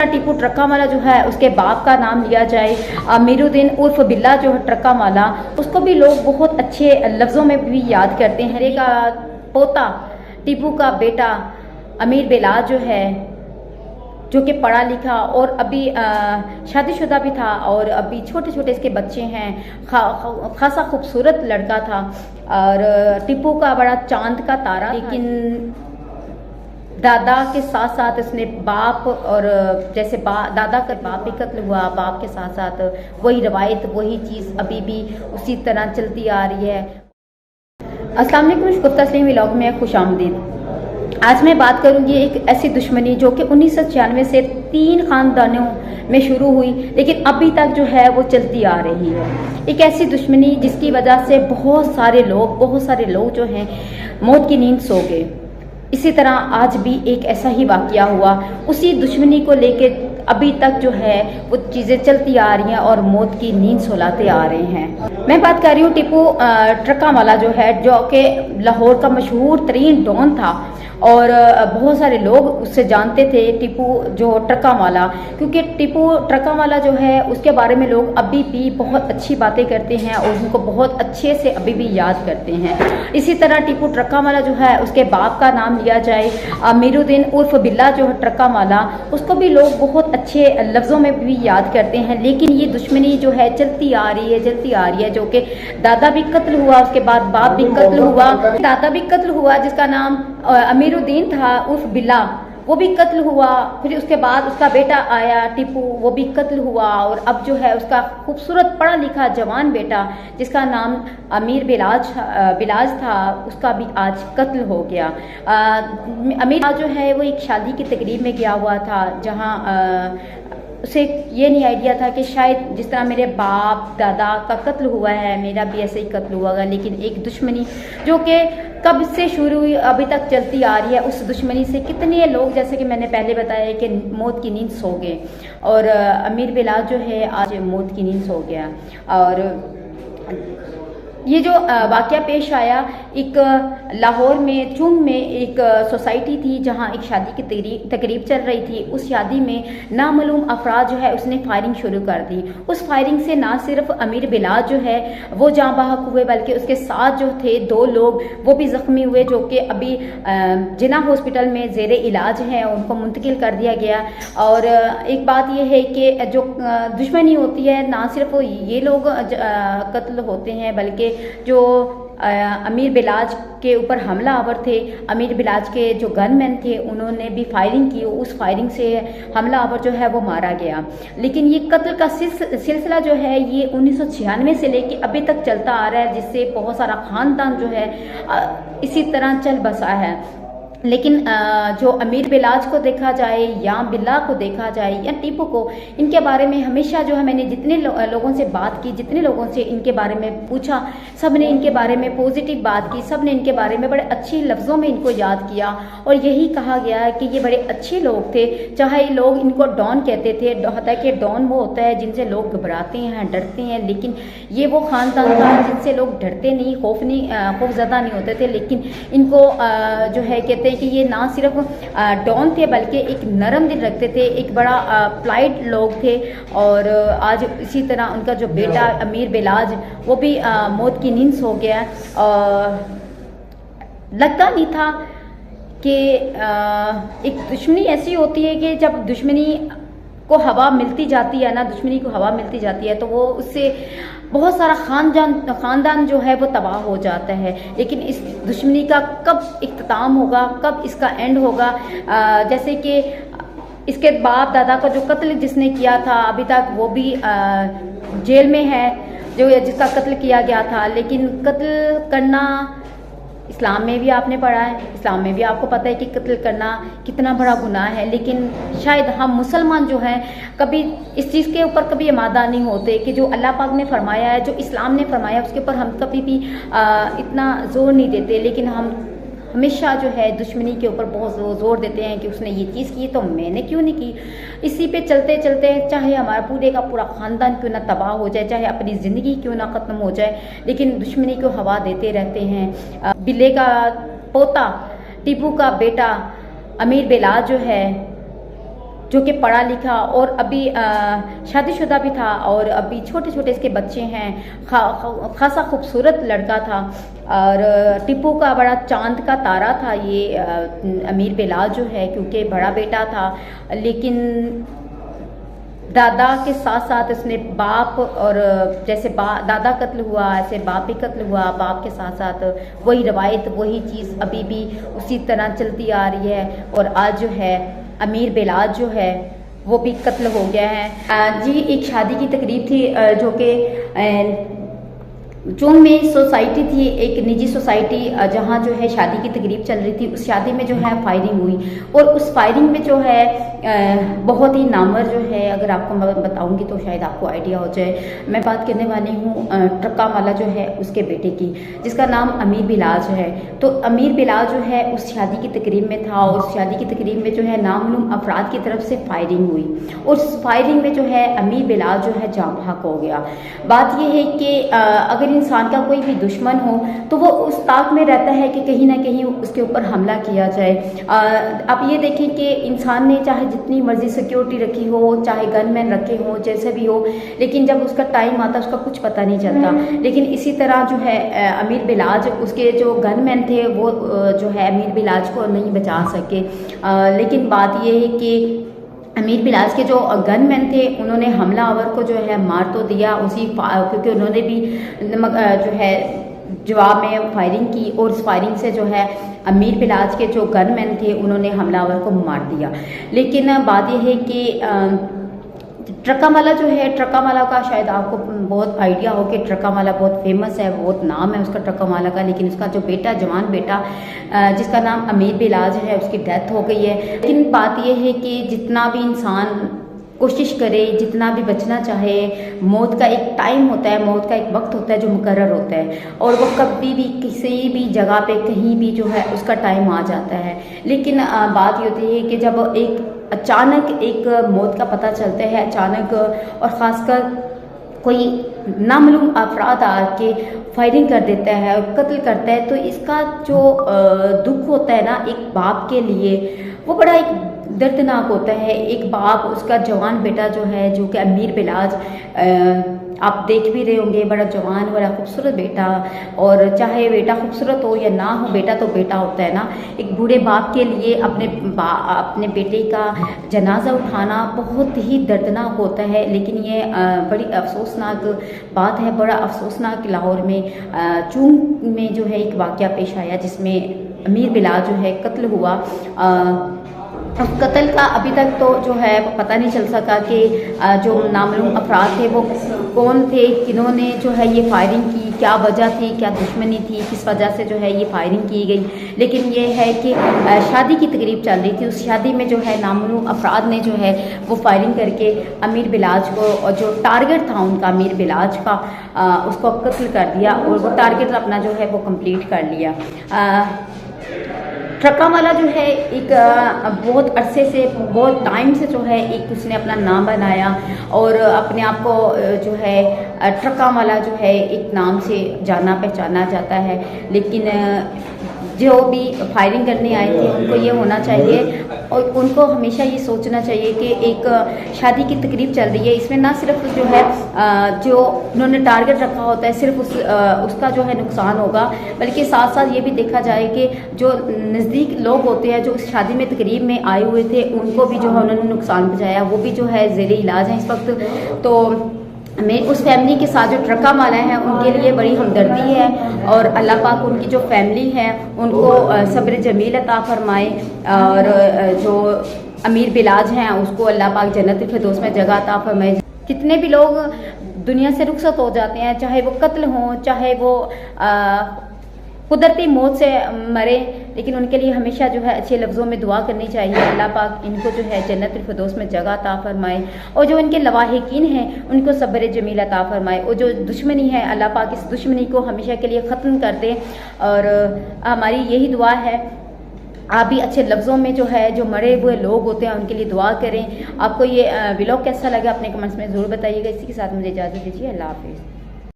टीपू ट्रक्का वाला जो है उसके बाप का नाम लिया जाए, अमीरुद्दीन उर्फ बिल्ला जो है ट्रक्का वाला, उसको भी लोग बहुत अच्छे लफ्ज़ों में भी याद करते हैं। हरे का पोता टीपू का बेटा अमीर बिलाज जो है, जो कि पढ़ा लिखा और अभी शादीशुदा भी था और अभी छोटे छोटे इसके बच्चे हैं, खासा खूबसूरत लड़का था और टीपू का बड़ा चांद का तारा। लेकिन दादा के साथ साथ उसने बाप और जैसे दादा का बाप भी कत्ल हुआ, बाप के साथ साथ वही रवायत वही चीज़ अभी भी उसी तरह चलती आ रही है। अस्सलाम वालेकुम, गुफ्ता सलीम व्लॉग में खुशामदीद। आज मैं बात करूंगी एक ऐसी दुश्मनी जो कि 1996 से 3 ख़ानदानों में शुरू हुई लेकिन अभी तक जो है वो चलती आ रही है। एक ऐसी दुश्मनी जिसकी वजह से बहुत सारे लोग जो हैं मौत की नींद सो गए। इसी तरह आज भी एक ऐसा ही वाक़या हुआ, उसी दुश्मनी को लेके अभी तक जो है वो चीज़ें चलती आ रही हैं और मौत की नींद सुलाते आ रहे हैं। मैं बात कर रही हूँ टीपू ट्रक्का वाला जो है, जो कि लाहौर का मशहूर तरीन डॉन था और बहुत सारे लोग उससे जानते थे टीपू जो ट्रक्का वाला, क्योंकि टीपू ट्रक्का वाला जो है उसके बारे में लोग अभी भी बहुत अच्छी बातें करते हैं और उनको बहुत अच्छे से अभी भी याद करते हैं। इसी तरह टीपू ट्रक्का वाला जो है उसके बाप का नाम लिया जाए, अमीरुद्दीन उर्फ बिल्ला जो है ट्रक्का वाला, उसको भी लोग बहुत अच्छे लफ्ज़ों में भी याद करते हैं। लेकिन ये दुश्मनी जो है चलती आ रही है, जो कि दादा भी कत्ल हुआ, उसके बाद बाप भी कत्ल हुआ, दादा भी कत्ल हुआ जिसका नाम अमीरुद्दीन था उर्फ बिल्ला, वो भी कत्ल हुआ। फिर उसके बाद उसका बेटा आया टीपू, वो भी कत्ल हुआ और अब जो है उसका खूबसूरत पढ़ा लिखा जवान बेटा जिसका नाम अमीर बिलाज था, उसका भी आज कत्ल हो गया। अमीर जो है वो एक शादी की तकरीब में गया हुआ था जहाँ उसे ये नहीं आइडिया था कि शायद जिस तरह मेरे बाप दादा का कत्ल हुआ है मेरा भी ऐसे ही कत्ल हुआ। लेकिन एक दुश्मनी जो कि कब से शुरू हुई अभी तक चलती आ रही है, उस दुश्मनी से कितने लोग, जैसे कि मैंने पहले बताया कि मौत की नींद सो गए और अमीर बिलाज जो है आज मौत की नींद सो गया। और ये जो वाक़या पेश आया, एक लाहौर में चुंग में एक सोसाइटी थी जहां एक शादी की तकरीब चल रही थी। उस शादी में नामालूम अफराद जो है उसने फायरिंग शुरू कर दी। उस फायरिंग से ना सिर्फ अमीर बिलाज जो है वो जाँ बहक हुए बल्कि उसके साथ जो थे 2 लोग वो भी ज़ख्मी हुए, जो कि अभी जिना हॉस्पिटल में ज़ेरे इलाज हैं, उनको मुंतकिल कर दिया गया। और एक बात यह है कि जो दुश्मनी होती है ना सिर्फ ये लोग कत्ल होते हैं बल्कि जो अमीर बिलाज के ऊपर हमला आवर थे, अमीर बिलाज के जो गनमैन थे उन्होंने भी फायरिंग की, उस फायरिंग से हमला आवर जो है वो मारा गया। लेकिन ये कत्ल का सिलसिला जो है ये 1996 से लेके अभी तक चलता आ रहा है, जिससे बहुत सारा ख़ानदान जो है इसी तरह चल बसा है। लेकिन जो अमीर बिलाज को देखा जाए या बिल्ला को देखा जाए या टीपू को, इनके बारे में हमेशा जो है मैंने जितने लोगों से बात की, जितने लोगों से इनके बारे में पूछा, सब ने इनके बारे में पॉजिटिव बात की, सब ने इनके बारे में बड़े अच्छे लफ्ज़ों में इनको याद किया और यही कहा गया है कि ये बड़े अच्छे लोग थे। चाहे लोग इनको डॉन कहते थे, होता है कि डॉन वो होता है जिनसे लोग घबराते हैं, डरते हैं, लेकिन ये वो ख़ानदान था जिनसे लोग डरते नहीं, खौफज़दा नहीं होते थे। लेकिन इनको जो है कहते कि ये ना सिर्फ डॉन थे बल्कि एक नरम दिल रखते थे, एक बड़ा प्लाइट लोग थे। और आज इसी तरह उनका जो बेटा अमीर बिलाज वो भी मौत की नींद सो गया। लगता नहीं था कि एक दुश्मनी ऐसी होती है कि जब दुश्मनी को हवा मिलती जाती है ना, दुश्मनी को हवा मिलती जाती है तो वो उससे बहुत सारा ख़ानदान जो है वो तबाह हो जाता है। लेकिन इस दुश्मनी का कब इख्तिताम होगा, कब इसका एंड होगा? जैसे कि इसके बाप दादा का जो कत्ल जिसने किया था अभी तक वो भी जेल में है, जो जिसका कत्ल किया गया था। लेकिन कत्ल करना इस्लाम में भी आपने पढ़ा है, इस्लाम में भी आपको पता है कि कत्ल करना कितना बड़ा गुनाह है। लेकिन शायद हम मुसलमान जो हैं कभी इस चीज़ के ऊपर कभी आमादा नहीं होते कि जो अल्लाह पाक ने फरमाया है, जो इस्लाम ने फरमाया है, उसके ऊपर हम कभी भी इतना ज़ोर नहीं देते। लेकिन हम हमेशा जो है दुश्मनी के ऊपर बहुत ज़ोर देते हैं कि उसने ये चीज़ की तो मैंने क्यों नहीं की। इसी पे चलते चलते चाहे हमारा पूरे का पूरा ख़ानदान क्यों ना तबाह हो जाए, चाहे अपनी ज़िंदगी क्यों ना ख़त्म हो जाए, लेकिन दुश्मनी को हवा देते रहते हैं। बिल्ले का पोता टीपू का बेटा अमीर बिलाज जो है जो कि पढ़ा लिखा और अभी शादीशुदा भी था और अभी छोटे छोटे इसके बच्चे हैं। खासा खूबसूरत लड़का था और टिप्पू का बड़ा चांद का तारा था ये अमीर बिलाल जो है, क्योंकि बड़ा बेटा था। लेकिन दादा के साथ साथ उसने बाप और जैसे दादा कत्ल हुआ ऐसे बाप भी कत्ल हुआ। बाप के साथ साथ वही रवायत वही चीज़ अभी भी उसी तरह चलती आ रही है। और आज जो है अमीर बिलाल जो है वो भी कत्ल हो गया है। जी एक शादी की तकरीब थी जो कि चोंग में सोसाइटी थी, एक निजी सोसाइटी जहाँ जो है शादी की तकरीब चल रही थी। उस शादी में जो है फायरिंग हुई और उस फायरिंग में जो है बहुत ही नामवर जो है, अगर आपको मैं बताऊंगी तो शायद आपको आइडिया हो जाए। मैं बात करने वाली हूँ ट्रक्का वाला जो है उसके बेटे की, जिसका नाम अमीर बिलाल है। तो अमीर बिलाल जो है उस शादी की तकरीब में था और उस शादी की तकरीब में जो है नामालूम अफराद की तरफ से फायरिंग हुई और उस फायरिंग में जो है अमीर बिलाल जो है जाँ बहक हो गया। बात यह है कि अगर इंसान का कोई भी दुश्मन हो तो वो उस ताक में रहता है कि कहीं ना कहीं उसके ऊपर हमला किया जाए। आप ये देखें कि इंसान ने चाहे जितनी मर्जी सिक्योरिटी रखी हो, चाहे गनमैन रखे हो, जैसे भी हो, लेकिन जब उसका टाइम आता उसका कुछ पता नहीं चलता। लेकिन इसी तरह जो है अमीर बिलाल उसके जो गनमैन थे वो जो है अमीर बिलाल को नहीं बचा सके। लेकिन बात ये है कि अमीर बिलाल के जो गनमैन थे उन्होंने हमलावर को जो है मार तो दिया उसी, क्योंकि उन्होंने भी जो है जवाब में फायरिंग की और उस फायरिंग से जो है अमीर बिलाल के जो गनमैन थे उन्होंने हमलावर को मार दिया। लेकिन बात यह है कि ट्रकामाला जो है, ट्रकामाला का शायद आपको बहुत आइडिया हो कि ट्रकामाला बहुत फेमस है, बहुत नाम है उसका ट्रकामाला का। लेकिन उसका जो बेटा, जवान बेटा जिसका नाम अमीर बिलाल है, उसकी डेथ हो गई है। लेकिन बात यह है कि जितना भी इंसान कोशिश करे, जितना भी बचना चाहे, मौत का एक टाइम होता है, मौत का एक वक्त होता है जो मुकर्रर होता है और वो कभी भी किसी भी जगह पे कहीं भी जो है उसका टाइम आ जाता है। लेकिन बात ये होती है कि जब एक अचानक एक मौत का पता चलता है अचानक, और ख़ासकर कोई नामालूम अफराद आके फायरिंग कर देता है और कत्ल करता है, तो इसका जो दुख होता है ना एक बाप के लिए, वो बड़ा एक दर्दनाक होता है। एक बाप, उसका जवान बेटा जो है, जो कि अमीर बिलाल आप देख भी रहे होंगे, बड़ा जवान, बड़ा खूबसूरत बेटा। और चाहे बेटा खूबसूरत हो या ना हो, बेटा तो बेटा होता है ना। एक बूढ़े बाप के लिए अपने बेटे का जनाजा उठाना बहुत ही दर्दनाक होता है। लेकिन ये बड़ी अफसोसनाक बात है, बड़ा अफसोसनाक लाहौर में चूंग में जो है एक वाक़या पेश आया जिसमें अमीर बिलाल जो है कत्ल हुआ। कत्ल का अभी तक तो जो है पता नहीं चल सका कि जो नामालूम अफराद थे वो कौन थे, किन्होंने जो है ये फायरिंग की, क्या वजह थी, क्या दुश्मनी थी, किस वजह से जो है ये फायरिंग की गई। लेकिन ये है कि शादी की तकरीब चल रही थी, उस शादी में जो है नामालूम अफराद ने जो है वो फायरिंग करके अमीर बिलाल को, और जो टारगेट था उनका अमीर बिलाल का, उसको कत्ल कर दिया और वो टारगेट अपना जो है वो कंप्लीट कर लिया। ट्रकामाला जो है एक बहुत अरसे से, बहुत टाइम से जो है एक उसने अपना नाम बनाया और अपने आप को जो है ट्रकामाला जो है एक नाम से जाना पहचाना जाता है। लेकिन जो भी फायरिंग करने आए थे उनको ये होना चाहिए और उनको हमेशा ये सोचना चाहिए कि एक शादी की तकरीब चल रही है, इसमें ना सिर्फ जो है जो उन्होंने टारगेट रखा होता है सिर्फ उसका जो है नुकसान होगा, बल्कि साथ साथ ये भी देखा जाए कि जो नज़दीक लोग होते हैं जो उस शादी में तकरीब में आए हुए थे उनको भी जो है उन्होंने नुकसान पहुँचाया, वो भी जो है ज़ेरे इलाज हैं इस वक्त। तो मैं उस फैमिली के साथ जो ट्रकामाला है उनके लिए बड़ी हमदर्दी है और अल्लाह पाक उनकी जो फैमिली है उनको सब्र जमील अता फरमाए और जो अमीर बिलाल हैं उसको अल्लाह पाक जन्नत फिरदौस में जगह अता फरमाए। कितने भी लोग दुनिया से रुखसत हो जाते हैं, चाहे वो कत्ल हों, चाहे वो कुदरती मौत से मरे, लेकिन उनके लिए हमेशा जो है अच्छे लफ्ज़ों में दुआ करनी चाहिए। अल्लाह पाक इनको जो है जन्नतुल फिरदौस में जगह अता फरमाए और जो इनके लवाहिकीन हैं उनको सब्र जमील अता फरमाए और जो दुश्मनी है अल्लाह पाक इस दुश्मनी को हमेशा के लिए ख़त्म कर दे। और हमारी यही दुआ है, आप भी अच्छे लफ्ज़ों में जो है जो मरे हुए लोग होते हैं उनके लिए दुआ करें। आपको ये व्लॉग कैसा लगा अपने कमेंट्स में ज़रूर बताइएगा। इसी के साथ मुझे इजाज़त दीजिए, अल्लाह हाफिज़।